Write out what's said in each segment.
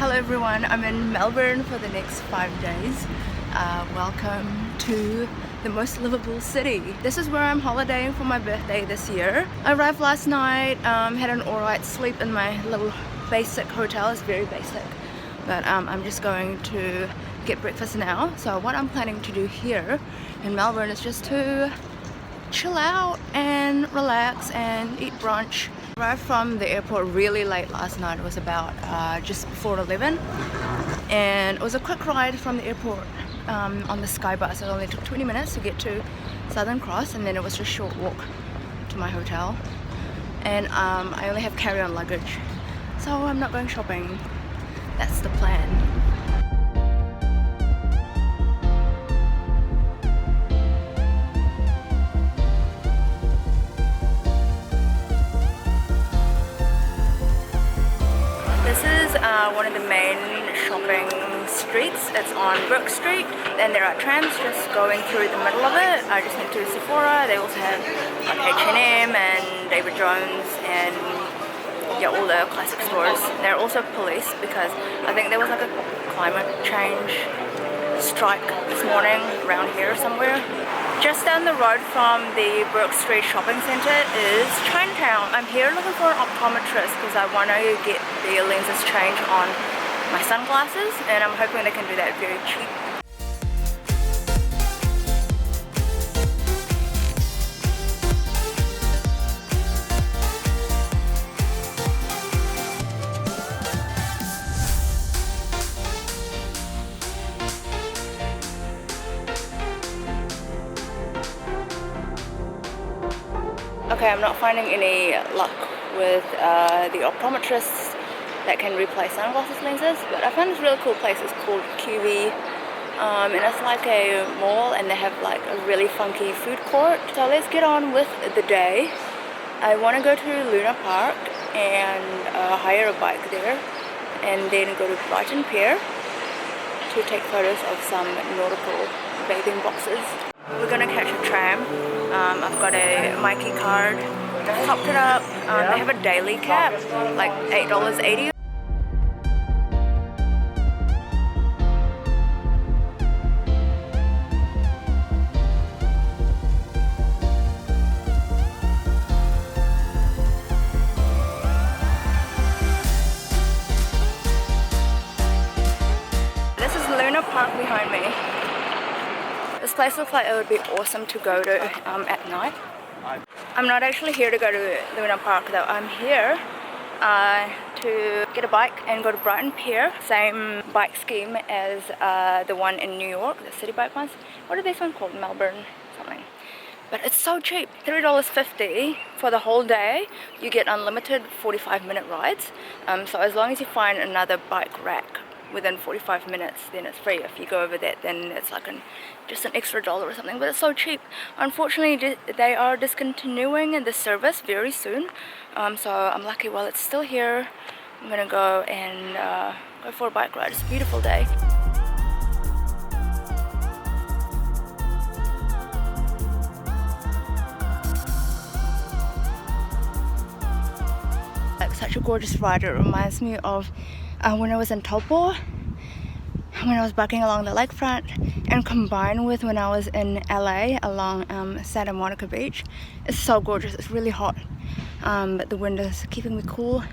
Hello everyone, I'm in Melbourne for the next 5 days. Welcome to the most livable city. This is where I'm holidaying for my birthday this year. I arrived last night, had an alright sleep in my little basic hotel. It's very basic, but I'm just going to get breakfast now. So what I'm planning to do here in Melbourne is just to chill out and relax and eat brunch. Arrived from the airport really late last night. It was about just before 11, and it was a quick ride from the airport on the Sky Bus. It only took 20 minutes to get to Southern Cross, and then it was just a short walk to my hotel. And I only have carry-on luggage, so I'm not going shopping. That's the plan. One of the main shopping streets. It's on Brook Street, and there are trams just going through the middle of it. I just went to Sephora. They also have like H&M and David Jones and yeah, all the classic stores. There are also police because I think there was like a climate change strike this morning around here somewhere. Just down the road from the Brook Street shopping centre is Chinatown. I'm here looking for an optometrist because I want to get the lenses changed on my sunglasses, and I'm hoping they can do that very cheap. Okay, I'm not finding any luck with the optometrists that can replace sunglasses lenses, but I found this really cool place. It's called QV, and it's like a mall, and they have like a really funky food court. So let's get on with the day. I want to go to Luna Park and hire a bike there, and then go to Brighton Pier to take photos of some nautical bathing boxes. We're gonna catch a tram. I've got a Mikey card. I've topped it up. They have a daily cap, like $8.80. This is Luna Park behind me. This place looks like it would be awesome to go to at night. I'm not actually here to go to Luna Park though. I'm here to get a bike and go to Brighton Pier. Same bike scheme as the one in New York, the city bike ones. What are these ones called? Melbourne something. But it's so cheap, $3.50 for the whole day. You get unlimited 45-minute rides. So as long as you find another bike rack within 45 minutes, then it's free. If you go over that, then it's like just an extra $1 or something, but it's so cheap. Unfortunately, they are discontinuing the service very soon, so I'm lucky while it's still here. I'm gonna go and go for a bike ride. It's a beautiful day. Like such a gorgeous ride. It reminds me of when I was in Taupo, when I was biking along the lakefront, and combined with when I was in LA along Santa Monica Beach. It's so gorgeous. It's really hot, but the wind is keeping me cool.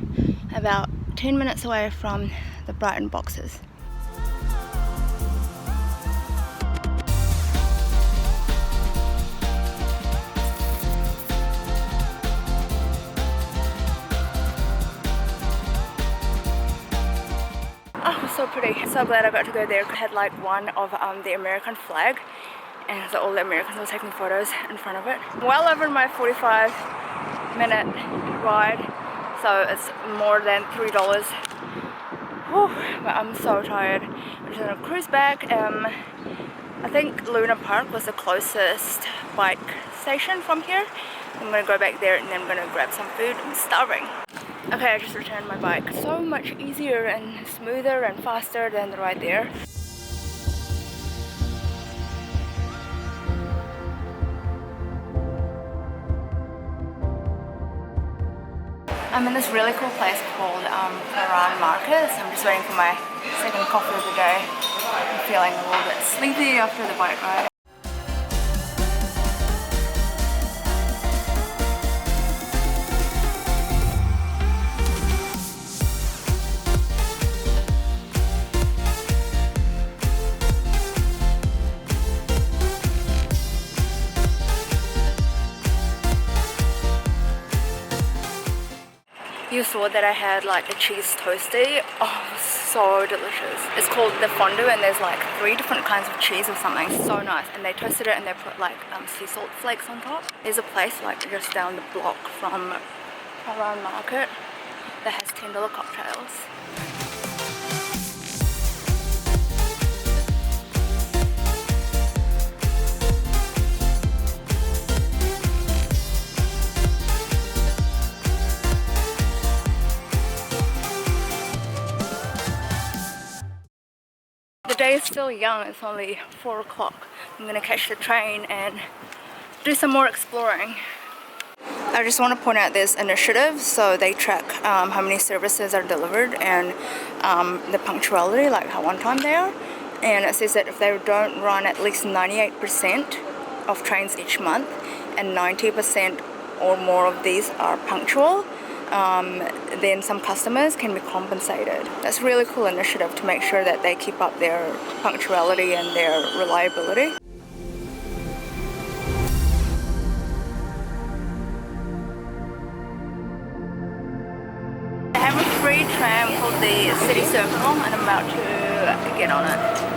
About 10 minutes away from the Brighton boxes. So pretty. So glad I got to go there. I had like one of the American flag, and so all the Americans were taking photos in front of it. Well over my 45-minute ride, so it's more than $3. Whew, but I'm so tired. I'm just gonna cruise back. I think Luna Park was the closest bike station from here. I'm gonna go back there and then I'm gonna grab some food. I'm starving. Okay, I just returned my bike. So much easier and smoother and faster than the ride there. I'm in this really cool place called Melbourne Market. So I'm just waiting for my second coffee of the day. I'm feeling a little bit sleepy after the bike ride. You saw that I had like a cheese toasty. Oh, so delicious. It's called the fondue and there's like 3 different kinds of cheese or something. So nice. And they toasted it and they put like sea salt flakes on top. There's a place like just down the block from Melbourne Market that has $10 cocktails. The day is still young, it's only 4 o'clock. I'm gonna catch the train and do some more exploring. I just want to point out this initiative, so they track how many services are delivered and the punctuality, like how on time they are. And it says that if they don't run at least 98% of trains each month and 90% or more of these are punctual, then some customers can be compensated. That's a really cool initiative to make sure that they keep up their punctuality and their reliability. I have a free tram called the City Circle and I'm about to get on it.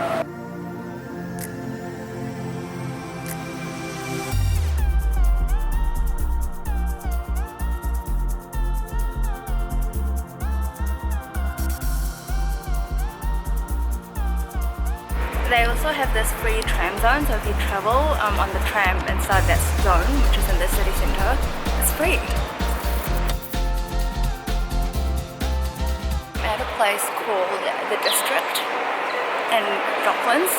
They also have this free tram zone, so if you travel on the tram inside that zone, which is in the city centre, it's free. I'm at a place called the District in Docklands.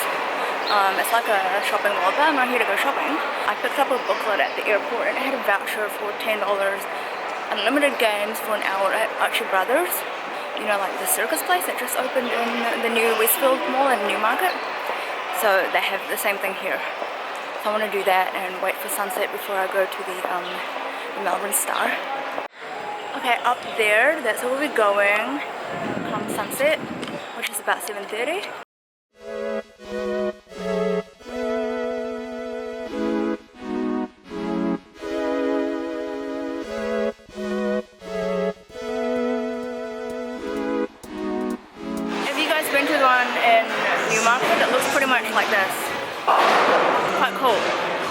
It's like a shopping mall, but I'm not here to go shopping. I picked up a booklet at the airport and it had a voucher for $10, unlimited games for an hour at Archie Brothers. You know, like the circus place that just opened in the new Westfield Mall in Newmarket. So they have the same thing here. So I want to do that and wait for sunset before I go to the Melbourne Star. Okay, up there, that's where we'll be going come sunset, which is about 7:30. Been to the one in Newmarket. It looks pretty much like this. Quite cool.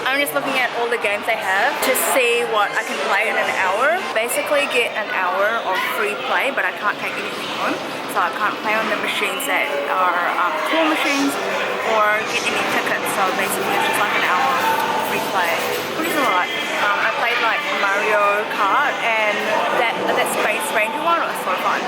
I'm just looking at all the games they have to see what I can play in an hour. Basically get an hour of free play, but I can't take anything home. So I can't play on the machines that are claw machines or get any tickets. So basically it's just like an hour of free play, which is a lot. I played like Mario Kart and that Space Ranger one was so fun.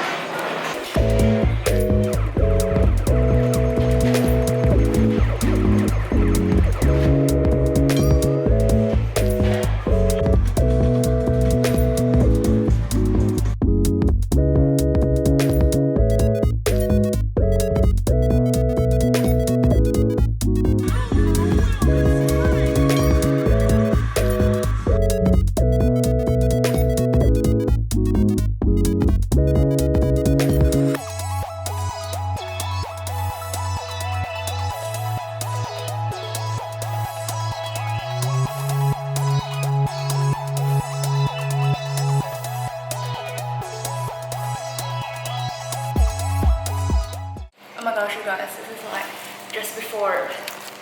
Oh my gosh, you guys, this is like just before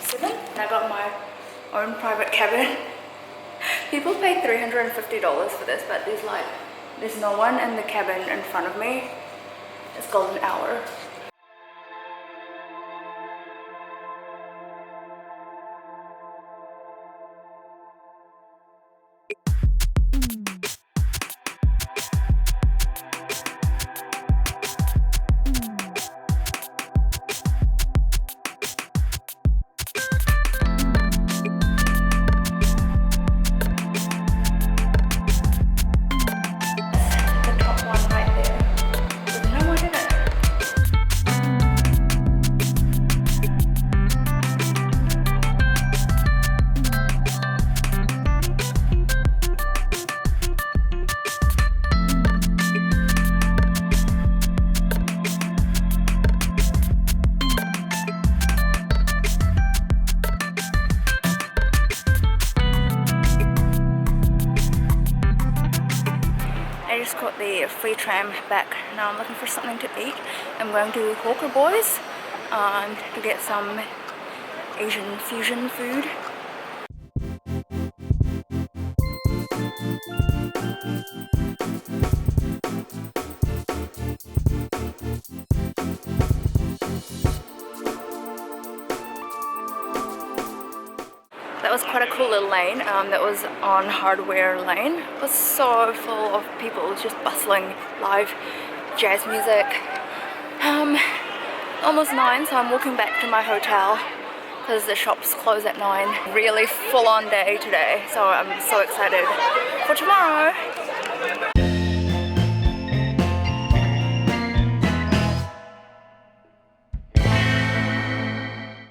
7 and I got my own private cabin. People pay $350 for this, but there's no one in the cabin in front of me. It's golden hour. free tram back. Now I'm looking for something to eat. I'm going to Hawker Boys to get some Asian fusion food. That was quite a cool little lane that was on Hardware Lane. It was so full of people. It was just bustling, live jazz music. Almost 9, so I'm walking back to my hotel because the shops close at 9. Really full on day today, so I'm so excited for tomorrow.